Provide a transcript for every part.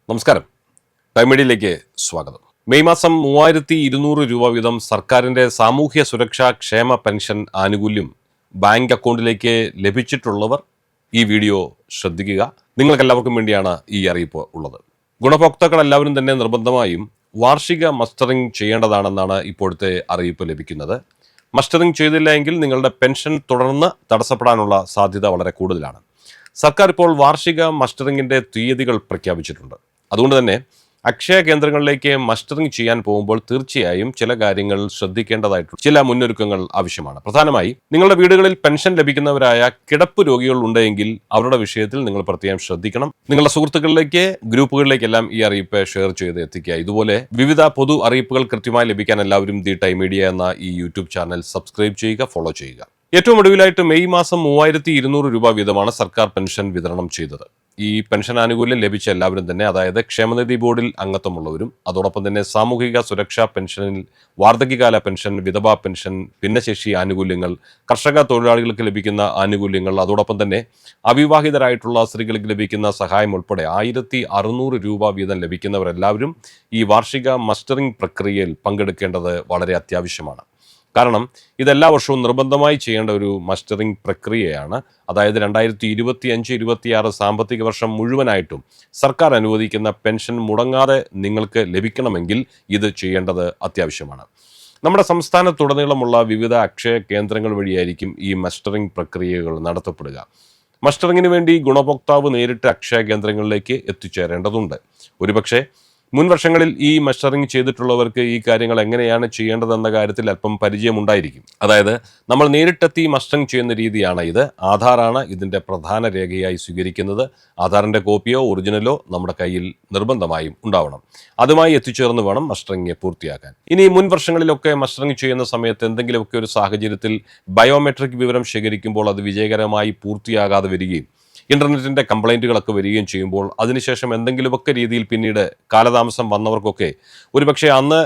നമസ്കാരം. ടൈം മീഡിയയിലേക്ക് സ്വാഗതം. മെയ് മാസം 3200 രൂപ വീതം സർക്കാരിന്റെ സാമൂഹ്യ സുരക്ഷാ ക്ഷേമ പെൻഷൻ ആനുകൂല്യം ബാങ്ക് അക്കൗണ്ടിലേക്ക് ലഭിച്ചിട്ടുള്ളവർ ഈ വീഡിയോ ശ്രദ്ധിക്കുക. നിങ്ങൾക്കെല്ലാവർക്കും വേണ്ടിയാണ് ഈ അറിയിപ്പ് ഉള്ളത്. ഗുണഭോക്താക്കൾ എല്ലാവരും തന്നെ നിർബന്ധമായും വാർഷിക മസ്റ്ററിംഗ് ചെയ്യേണ്ടതാണെന്നാണ് ഇപ്പോഴത്തെ അറിയിപ്പ് ലഭിക്കുന്നത്. മസ്റ്ററിംഗ് ചെയ്തില്ല എങ്കിൽ നിങ്ങളുടെ പെൻഷൻ തുടർന്ന് തടസ്സപ്പെടാനുള്ള സാധ്യത വളരെ കൂടുതലാണ്. സർക്കാർ ഇപ്പോൾ വാർഷിക മസ്റ്ററിംഗിന്റെ തീയതികൾ പ്രഖ്യാപിച്ചിട്ടുണ്ട്. അതുകൊണ്ട് തന്നെ അക്ഷയ കേന്ദ്രങ്ങളിലേക്ക് മസ്റ്ററിംഗ് ചെയ്യാൻ പോകുമ്പോൾ തീർച്ചയായും ചില കാര്യങ്ങൾ ശ്രദ്ധിക്കേണ്ടതായിട്ടുള്ള ചില മുന്നൊരുക്കങ്ങൾ ആവശ്യമാണ്. പ്രധാനമായി നിങ്ങളുടെ വീടുകളിൽ പെൻഷൻ ലഭിക്കുന്നവരായ കിടപ്പ് രോഗികൾ ഉണ്ടെങ്കിൽ അവരുടെ വിഷയത്തിൽ നിങ്ങൾ പ്രത്യേകം ശ്രദ്ധിക്കണം. നിങ്ങളുടെ സുഹൃത്തുക്കളിലേക്ക്, ഗ്രൂപ്പുകളിലേക്കെല്ലാം ഈ അറിയിപ്പ് ഷെയർ ചെയ്ത് എത്തിക്കുക. ഇതുപോലെ വിവിധ പൊതു അറിയിപ്പുകൾ കൃത്യമായി ലഭിക്കാൻ എല്ലാവരും ദി ടൈം മീഡിയ എന്ന ഈ യൂട്യൂബ് ചാനൽ സബ്സ്ക്രൈബ് ചെയ്യുക, ഫോളോ ചെയ്യുക. ഏറ്റവും ഒടുവിലായിട്ട് മെയ് മാസം 3200 രൂപ വീതമാണ് സർക്കാർ പെൻഷൻ വിതരണം ചെയ്തത്. ഈ പെൻഷൻ ആനുകൂല്യം ലഭിച്ച എല്ലാവരും തന്നെ, അതായത് ക്ഷേമനിധി ബോർഡിൽ അംഗത്വമുള്ളവരും, അതോടൊപ്പം തന്നെ സാമൂഹിക സുരക്ഷാ പെൻഷനിൽ വാർദ്ധക്യകാല പെൻഷൻ, വിധവാ പെൻഷൻ, ഭിന്നശേഷി ആനുകൂല്യങ്ങൾ, കർഷക തൊഴിലാളികൾക്ക് ലഭിക്കുന്ന ആനുകൂല്യങ്ങൾ, അതോടൊപ്പം തന്നെ അവിവാഹിതരായിട്ടുള്ള സ്ത്രീകൾക്ക് ലഭിക്കുന്ന സഹായം ഉൾപ്പെടെ 1600 രൂപ വീതം ലഭിക്കുന്നവരെല്ലാവരും ഈ വാർഷിക മസ്റ്ററിംഗ് പ്രക്രിയയിൽ പങ്കെടുക്കേണ്ടത് വളരെ അത്യാവശ്യമാണ്. കാരണം ഇതെല്ലാ വർഷവും നിർബന്ധമായി ചെയ്യേണ്ട ഒരു മസ്റ്ററിംഗ് പ്രക്രിയയാണ്. അതായത് 2025-26 സാമ്പത്തിക വർഷം മുഴുവനായിട്ടും സർക്കാർ അനുവദിക്കുന്ന പെൻഷൻ മുടങ്ങാതെ നിങ്ങൾക്ക് ലഭിക്കണമെങ്കിൽ ഇത് ചെയ്യേണ്ടത് അത്യാവശ്യമാണ്. നമ്മുടെ സംസ്ഥാനത്തുടനീളമുള്ള വിവിധ അക്ഷയ കേന്ദ്രങ്ങൾ വഴിയായിരിക്കും ഈ മസ്റ്ററിംഗ് പ്രക്രിയകൾ നടത്തപ്പെടുക. മസ്റ്ററിങ്ങിന് വേണ്ടി ഗുണഭോക്താവ് നേരിട്ട് അക്ഷയ കേന്ദ്രങ്ങളിലേക്ക് എത്തിച്ചേരേണ്ടതുണ്ട്. ഒരുപക്ഷെ മുൻ വർഷങ്ങളിൽ ഈ മസ്റ്ററിംഗ് ചെയ്തിട്ടുള്ളവർക്ക് ഈ കാര്യങ്ങൾ എങ്ങനെയാണ് ചെയ്യേണ്ടതെന്ന കാര്യത്തിൽ അല്പം പരിചയമുണ്ടായിരിക്കും. അതായത് നമ്മൾ നേരിട്ടെത്തി മസ്റ്ററിംഗ് ചെയ്യുന്ന രീതിയാണ് ഇത്. ആധാറാണ് ഇതിന്റെ പ്രധാന രേഖയായി സ്വീകരിക്കുന്നത്. ആധാറിന്റെ കോപ്പിയോ ഒറിജിനലോ നമ്മുടെ കയ്യിൽ നിർബന്ധമായും ഉണ്ടാവണം. അതുമായി എത്തിച്ചേർന്ന് വേണം മസ്റ്ററിംഗ് പൂർത്തിയാക്കാൻ. ഇനി മുൻ വർഷങ്ങളിലൊക്കെ മസ്റ്ററിംഗ് ചെയ്യുന്ന സമയത്ത് എന്തെങ്കിലുമൊക്കെ ഒരു സാഹചര്യത്തിൽ ബയോമെട്രിക് വിവരം ശേഖരിക്കുമ്പോൾ അത് വിജയകരമായി പൂർത്തിയാകാതെ വരികയും ഇന്റർനെറ്റിന്റെ കംപ്ലൈന്റുകളൊക്കെ വരികയും ചെയ്യുമ്പോൾ അതിനുശേഷം എന്തെങ്കിലുമൊക്കെ രീതിയിൽ പിന്നീട് കാലതാമസം വന്നവർക്കൊക്കെ ഒരുപക്ഷെ അന്ന്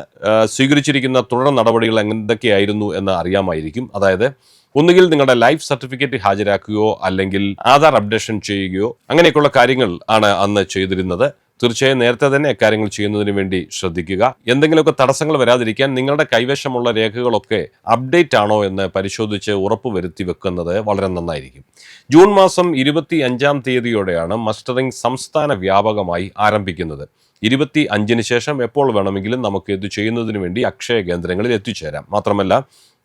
സ്വീകരിച്ചിരിക്കുന്ന തുടർ നടപടികൾ എന്തൊക്കെയായിരുന്നു എന്ന് അറിയാമായിരിക്കും. അതായത് ഒന്നുകിൽ നിങ്ങളുടെ ലൈഫ് സർട്ടിഫിക്കറ്റ് ഹാജരാക്കുകയോ അല്ലെങ്കിൽ ആധാർ അപ്ഡേഷൻ ചെയ്യുകയോ അങ്ങനെയൊക്കെയുള്ള കാര്യങ്ങൾ ആണ് അന്ന് ചെയ്തിരുന്നത്. തീർച്ചയായും നേരത്തെ തന്നെ കാര്യങ്ങൾ ചെയ്യുന്നതിന് വേണ്ടി ശ്രദ്ധിക്കുക. എന്തെങ്കിലുമൊക്കെ തടസ്സങ്ങൾ വരാതിരിക്കാൻ നിങ്ങളുടെ കൈവശമുള്ള രേഖകളൊക്കെ അപ്ഡേറ്റ് ആണോ എന്ന് പരിശോധിച്ച് ഉറപ്പുവരുത്തി വെക്കുന്നത് വളരെ നന്നായിരിക്കും. ജൂൺ മാസം 25-ാം തീയതിയോടെയാണ് മസ്റ്ററിംഗ് സംസ്ഥാന വ്യാപകമായി ആരംഭിക്കുന്നത്. 25-ന് ശേഷം എപ്പോൾ വേണമെങ്കിലും നമുക്ക് ഇത് ചെയ്യുന്നതിന് വേണ്ടി അക്ഷയ കേന്ദ്രങ്ങളിൽ എത്തിച്ചേരാം. മാത്രമല്ല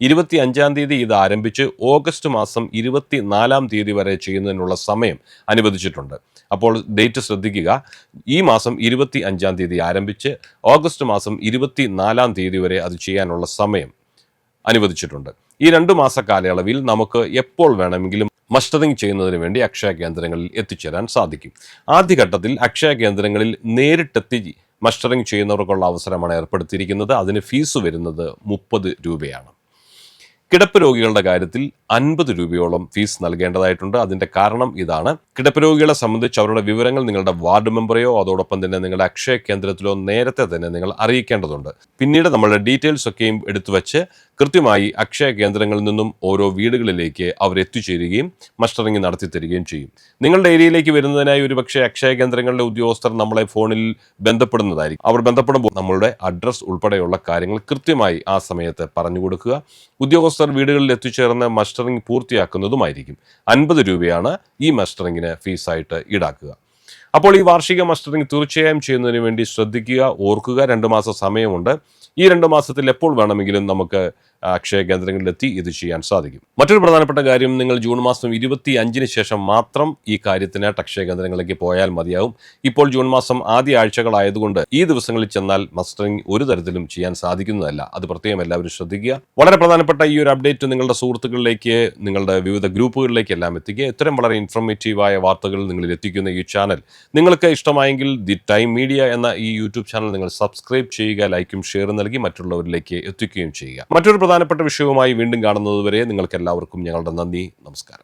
25-ാം തീയതി ഇത് ആരംഭിച്ച് ഓഗസ്റ്റ് മാസം 24-ാം തീയതി വരെ ചെയ്യുന്നതിനുള്ള സമയം അനുവദിച്ചിട്ടുണ്ട്. അപ്പോൾ ഡേറ്റ് ശ്രദ്ധിക്കുക. ഈ മാസം 25-ാം തീയതി ആരംഭിച്ച് ഓഗസ്റ്റ് മാസം 24-ാം തീയതി വരെ അത് ചെയ്യാനുള്ള സമയം അനുവദിച്ചിട്ടുണ്ട്. ഈ 2 മാസ കാലയളവിൽ നമുക്ക് എപ്പോൾ വേണമെങ്കിലും മസ്റ്ററിംഗ് ചെയ്യുന്നതിന് വേണ്ടി അക്ഷയ കേന്ദ്രങ്ങളിൽ എത്തിച്ചേരാൻ സാധിക്കും. ആദ്യഘട്ടത്തിൽ അക്ഷയ കേന്ദ്രങ്ങളിൽ നേരിട്ടെത്തി മസ്റ്ററിംഗ് ചെയ്യുന്നവർക്കുള്ള അവസരമാണ് ഏർപ്പെടുത്തിയിരിക്കുന്നത്. അതിന് ഫീസ് വരുന്നത് 30 രൂപയാണ്. കിടപ്പ് രോഗികളുടെ കാര്യത്തിൽ 50 രൂപയോളം ഫീസ് നൽകേണ്ടതായിട്ടുണ്ട്. അതിന്റെ കാരണം ഇതാണ്. കിടപ്പ് രോഗികളെ സംബന്ധിച്ച് അവരുടെ വിവരങ്ങൾ നിങ്ങളുടെ വാർഡ് മെമ്പറെയോ അതോടൊപ്പം തന്നെ നിങ്ങളുടെ അക്ഷയ കേന്ദ്രത്തിലോ നേരത്തെ തന്നെ നിങ്ങൾ അറിയിക്കേണ്ടതുണ്ട്. പിന്നീട് നമ്മളുടെ ഡീറ്റെയിൽസ് ഒക്കെയും എടുത്തു വെച്ച് കൃത്യമായി അക്ഷയ കേന്ദ്രങ്ങളിൽ നിന്നും ഓരോ വീടുകളിലേക്ക് അവർ എത്തിച്ചേരുകയും മസ്റ്ററിംഗ് നടത്തി തരികയും ചെയ്യും. നിങ്ങളുടെ ഏരിയയിലേക്ക് വരുന്നതിനായി ഒരുപക്ഷെ അക്ഷയ കേന്ദ്രങ്ങളിലെ ഉദ്യോഗസ്ഥർ നമ്മളെ ഫോണിൽ ബന്ധപ്പെടുന്നതായിരിക്കും. അവർ ബന്ധപ്പെടുമ്പോൾ നമ്മളുടെ അഡ്രസ് ഉൾപ്പെടെയുള്ള കാര്യങ്ങൾ കൃത്യമായി ആ സമയത്ത് പറഞ്ഞു കൊടുക്കുക. ഉദ്യോഗസ്ഥർ വീടുകളിൽ എത്തിച്ചേർന്ന് മസ്റ്ററിംഗ് പൂർത്തിയാക്കുന്നതുമായിരിക്കും. 50 രൂപയാണ് ഈ മസ്റ്ററിംഗിന് ഫീസായിട്ട് ഈടാക്കുക. അപ്പോൾ ഈ വാർഷിക മസ്റ്ററിംഗ് തീർച്ചയായും ചെയ്യുന്നതിന് വേണ്ടി ശ്രദ്ധിക്കുക, ഓർക്കുക. 2 മാസം സമയമുണ്ട്. ഈ 2 മാസത്തിൽ എപ്പോൾ വേണമെങ്കിലും നമുക്ക് അക്ഷയ കേന്ദ്രങ്ങളിലെത്തി ഇത് ചെയ്യാൻ സാധിക്കും. മറ്റൊരു പ്രധാനപ്പെട്ട കാര്യം, നിങ്ങൾ ജൂൺ മാസം 25-ന് ശേഷം മാത്രം ഈ കാര്യത്തിനായിട്ട് അക്ഷയ കേന്ദ്രങ്ങളിലേക്ക് പോയാൽ മതിയാവും. ഇപ്പോൾ ജൂൺ മാസം ആദ്യ ആഴ്ചകളായതുകൊണ്ട് ഈ ദിവസങ്ങളിൽ ചെന്നാൽ മസ്റ്ററിംഗ് ഒരു തരത്തിലും ചെയ്യാൻ സാധിക്കുന്നതല്ല. അത് പ്രത്യേകം എല്ലാവരും ശ്രദ്ധിക്കുക. വളരെ പ്രധാനപ്പെട്ട ഈ ഒരു അപ്ഡേറ്റ് നിങ്ങളുടെ സുഹൃത്തുക്കളിലേക്ക്, നിങ്ങളുടെ വിവിധ ഗ്രൂപ്പുകളിലേക്ക് എല്ലാം എത്തിക്കുക. ഇത്തരം വളരെ ഇൻഫോർമേറ്റീവായ വാർത്തകൾ നിങ്ങളിൽ എത്തിക്കുന്ന ഈ ചാനൽ നിങ്ങൾക്ക് ഇഷ്ടമായെങ്കിൽ ദി ടൈം മീഡിയ എന്ന ഈ യൂട്യൂബ് ചാനൽ നിങ്ങൾ സബ്സ്ക്രൈബ് ചെയ്യുക, ലൈക്കും ഷെയറും നൽകി മറ്റുള്ളവരിലേക്ക് എത്തിക്കുകയും ചെയ്യുക. മറ്റൊരു പ്രധാനപ്പെട്ട വിഷയവുമായി വീണ്ടും കാണുന്നതുവരെ നിങ്ങൾക്ക് എല്ലാവർക്കും ഞങ്ങളുടെ നന്ദി, നമസ്കാരം.